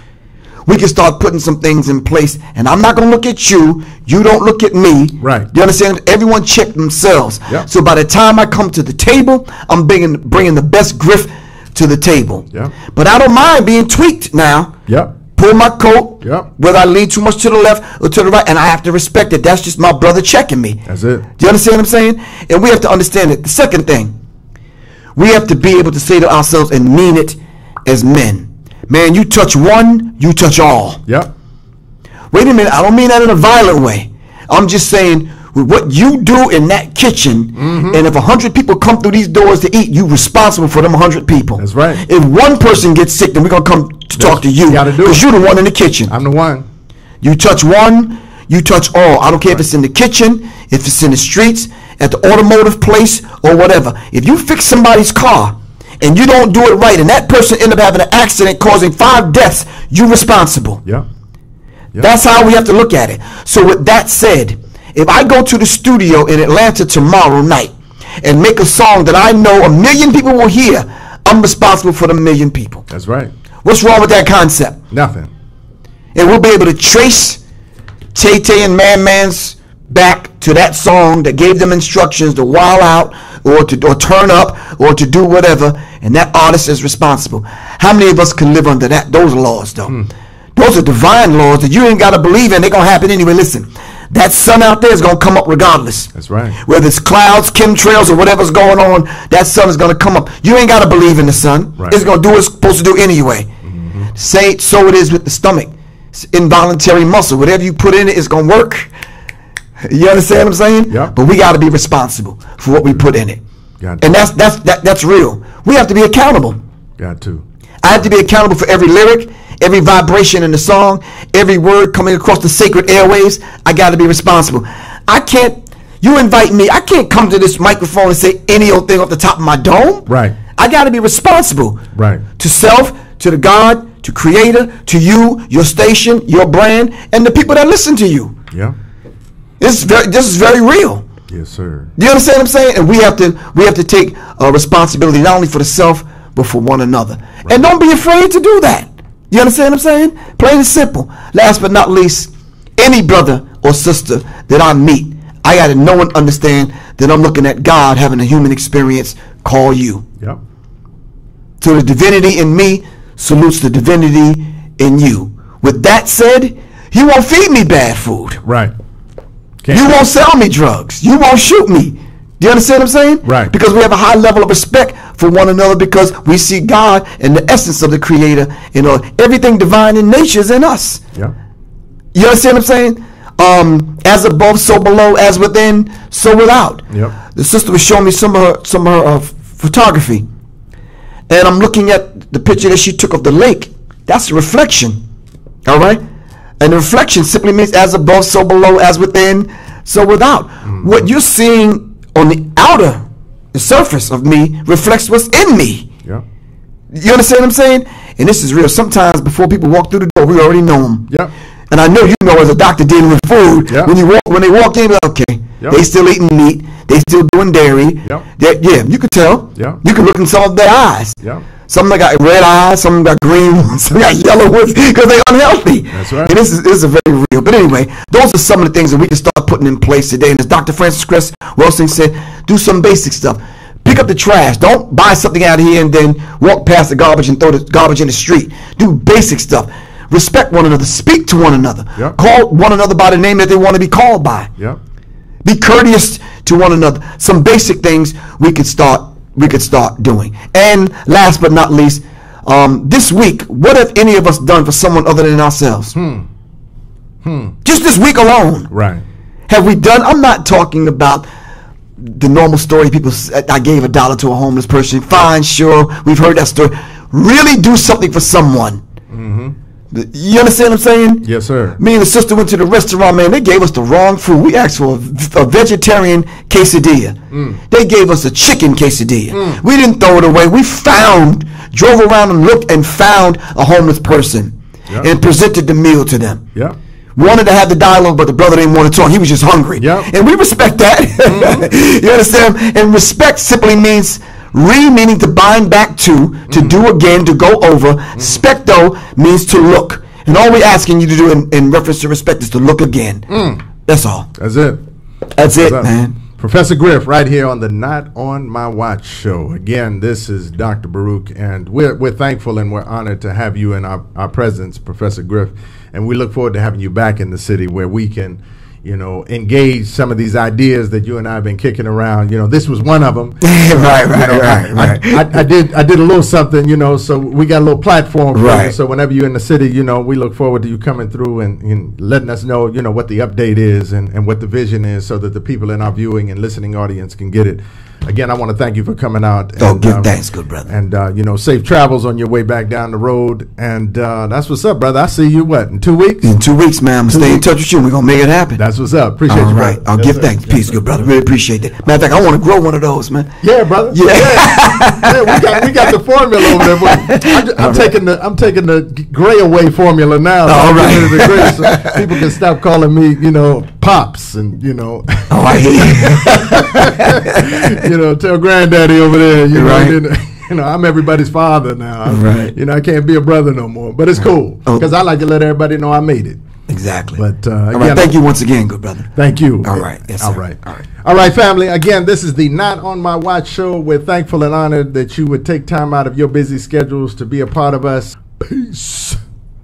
we can start putting some things in place. And I'm not going to look at you. You don't look at me. Right. You understand? Everyone check themselves. Yep. So by the time I come to the table, I'm bringing the best Griff to the table. Yep. But I don't mind being tweaked now. Yep. Pull my coat, Yep. whether I lean too much to the left or to the right, and I have to respect it. That's just my brother checking me. That's it. Do you understand what I'm saying? And we have to understand it. The second thing, we have to be able to say to ourselves and mean it as men. Man, you touch one, you touch all. Yep. Wait a minute, I don't mean that in a violent way. I'm just saying, with what you do in that kitchen, and if 100 people come through these doors to eat, you responsible for them 100 people. That's right. If one person gets sick, then we're going to come to talk to you. You gotta do it. Because you're the one in the kitchen. I'm the one. You touch one, you touch all. I don't care if it's in the kitchen, if it's in the streets, at the automotive place, or whatever. If you fix somebody's car and you don't do it right, and that person end up having an accident causing 5 deaths, you're responsible. Yep. Yep. That's how we have to look at it. So with that said, if I go to the studio in Atlanta tomorrow night and make a song that I know 1 million people will hear, I'm responsible for the 1 million people. That's right. What's wrong with that concept? Nothing. And we'll be able to trace Tay-Tay and Man-Man's back to that song that gave them instructions to wild out or turn up or to do whatever, and that artist is responsible. How many of us can live under those laws, though? Those are divine laws that you ain't got to believe in. They're going to happen anyway. Listen, that sun out there is going to come up regardless. That's right. Whether it's clouds, chemtrails, or whatever's going on, that sun is going to come up. You ain't got to believe in the sun. Right. It's going to do what it's supposed to do anyway. So it is with the stomach. It's involuntary muscle. Whatever you put in it, it's going to work. You understand what I'm saying? Yep. But we got to be responsible for what we put in it. Got to. And that's real. We have to be accountable. Got to. I have to be accountable for every lyric, every vibration in the song, every word coming across the sacred airwaves. I got to be responsible. You invite me, I can't come to this microphone and say any old thing off the top of my dome. Right. I got to be responsible. Right. To self, to the God, to creator, to you, your station, your brand, and the people that listen to you. Yeah. This is very real. Yes, sir. Do you understand what I'm saying? And we have to take responsibility not only for the self, but for one another. Right. And don't be afraid to do that. You understand what I'm saying? Plain and simple. Last but not least, any brother or sister that I meet, I got to know and understand that I'm looking at God having a human experience call you. Yep. So the divinity in me salutes the divinity in you. With that said, you won't feed me bad food. Right. You won't sell me drugs. You won't shoot me. Do you understand what I'm saying? Right. Because we have a high level of respect for one another because we see God and the essence of the Creator. You know, everything divine in nature is in us. Yeah. You understand what I'm saying? As above, so below. As within, so without. Yep. The sister was showing me some of her photography, and I'm looking at the picture that she took of the lake. That's a reflection. All right. And the reflection simply means as above, so below, as within, so without. Mm-hmm. What you're seeing on the surface of me reflects what's in me. Yeah. You understand what I'm saying? And this is real. Sometimes before people walk through the door, we already know them. Yeah. And I know you know as a doctor dealing with food, yep. when they walk in, like, okay, yep. They still eating meat, they still doing dairy. Yep. Yeah, you could tell. Yep. You can look in some of their eyes. Yep. Some of them got red eyes, some of them got green ones, some got yellow ones because they're unhealthy. That's right. And this is very real. But anyway, those are some of the things that we can start putting in place today. And as Dr. Francis Cress Wilson said, do some basic stuff. Pick up the trash. Don't buy something out here and then walk past the garbage and throw the garbage in the street. Do basic stuff. Respect one another. Speak to one another. Yep. Call one another by the name that they want to be called by. Yep. Be courteous to one another. Some basic things we could start doing. And last but not least, this week, what have any of us done for someone other than ourselves? Just this week alone. Right. Have we done? I'm not talking about the normal story. People, I gave $1 to a homeless person. Fine, sure, we've heard that story. Really do something for someone. Mm-hmm. You understand what I'm saying? Yes, sir. Me and the sister went to the restaurant, man. They gave us the wrong food. We asked for a vegetarian quesadilla. They gave us a chicken quesadilla. We didn't throw it away. We drove around and looked and found a homeless person and presented the meal to them. Yeah. Wanted to have the dialogue, but the brother didn't want to talk. He was just hungry. Yep. And we respect that. You understand? And respect simply means meaning to bind back to do again, to go over. Specto means to look. And all we're asking you to do in reference to respect is to look again. That's all. That's it. That's it, man. Professor Griff, right here on the Not On My Watch show. Again, this is Dr. Baruch, and we're thankful and we're honored to have you in our presence, Professor Griff. And we look forward to having you back in the city where we can, engage some of these ideas that you and I have been kicking around. This was one of them. Right. I did a little something, so we got a little platform for you. So whenever you're in the city, we look forward to you coming through and letting us know, what the update is and what the vision is so that the people in our viewing and listening audience can get it. Again, I want to thank you for coming out. Give thanks, good brother. And, safe travels on your way back down the road. And that's what's up, brother. I see you, in 2 weeks? In 2 weeks, man. I'm going to stay in touch with you. We're going to make it happen. That's what's up. Appreciate you, brother. All right. I'll give thanks. Peace, good brother. Really appreciate that. Matter of fact, I want to grow one of those, man. Yeah, brother. Yeah. we got the formula over there. I'm taking the gray away formula now. All right. So people can stop calling me, Pops and, Oh, I hear you. Tell granddaddy over there, Right. I'm everybody's father now. Right. I can't be a brother no more. But it's cool because I like to let everybody know I made it. Exactly. But all right. Thank you once again, good brother. Thank you. All right. Yes, all right. All right, family. Again, this is the Not On My Watch show. We're thankful and honored that you would take time out of your busy schedules to be a part of us. Peace.